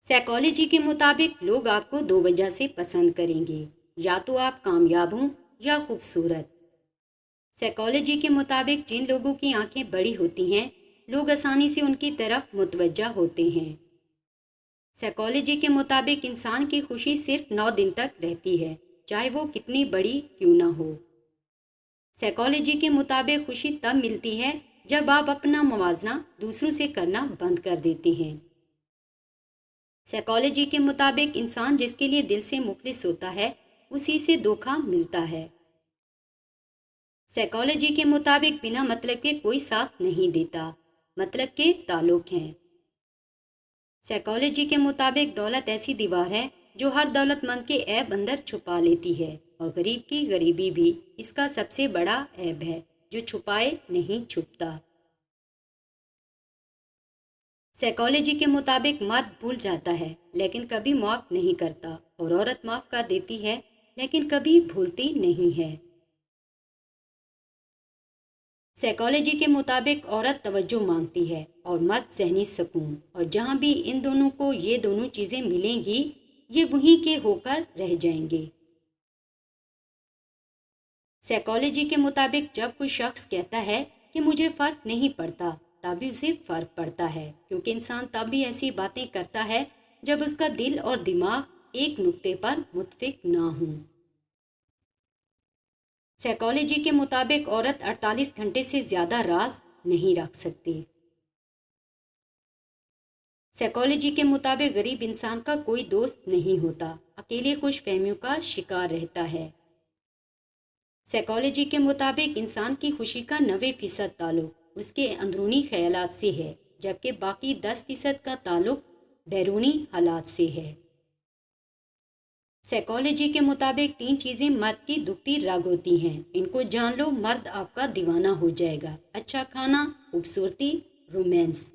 Psychology کے مطابق لوگ آپ کو دو وجہ سے پسند کریں گے، یا تو آپ کامیاب ہوں یا خوبصورت۔ سائیکالوجی کے مطابق جن لوگوں کی آنکھیں بڑی ہوتی ہیں، لوگ آسانی سے ان کی طرف متوجہ ہوتے ہیں۔ سائیکالوجی کے مطابق انسان کی خوشی صرف 9 دن تک رہتی ہے، چاہے وہ کتنی بڑی کیوں نہ ہو۔ سائیکالوجی کے مطابق خوشی تب ملتی ہے جب آپ اپنا موازنہ دوسروں سے کرنا بند کر دیتے ہیں۔ سائیکالوجی کے مطابق انسان جس کے لیے دل سے مخلص ہوتا ہے، اسی سے دھوکہ ملتا ہے۔ سائیکالوجی کے مطابق بنا مطلب کے کوئی ساتھ نہیں دیتا، مطلب کے تعلق ہیں۔ سائیکالوجی کے مطابق دولت ایسی دیوار ہے جو ہر دولت مند کے عیب اندر چھپا لیتی ہے، اور غریب کی غریبی بھی اس کا سب سے بڑا عیب ہے جو چھپائے نہیں چھپتا۔ سائیکالوجی کے مطابق مرد بھول جاتا ہے لیکن کبھی معاف نہیں کرتا، اور عورت معاف کر دیتی ہے لیکن کبھی بھولتی نہیں ہے۔ سائیکالوجی کے مطابق عورت توجہ مانگتی ہے اور مرد ذہنی سکون، اور جہاں بھی ان دونوں کو یہ دونوں چیزیں ملیں گی، یہ وہیں کے ہو کر رہ جائیں گے۔ سائیکالوجی کے مطابق جب کوئی شخص کہتا ہے کہ مجھے فرق نہیں پڑتا، تب بھی اسے فرق پڑتا ہے، کیونکہ انسان تب بھی ایسی باتیں کرتا ہے جب اس کا دل اور دماغ ایک نقطے پر متفق نہ ہوں۔ سائیکالوجی کے مطابق عورت 48 گھنٹے سے زیادہ راز نہیں رکھ سکتی۔ سائیکالوجی کے مطابق غریب انسان کا کوئی دوست نہیں ہوتا، اکیلے خوش فہمیوں کا شکار رہتا ہے۔ سائیکالوجی کے مطابق انسان کی خوشی کا 90% تعلق اس کے اندرونی خیالات سے ہے، جبکہ باقی 10% کا تعلق بیرونی حالات سے ہے۔ سائیکالوجی کے مطابق 3 چیزیں مرد کی دکھتی رگ ہوتی ہیں، ان کو جان لو، مرد آپ کا دیوانہ ہو جائے گا: اچھا کھانا، خوبصورتی، رومانس۔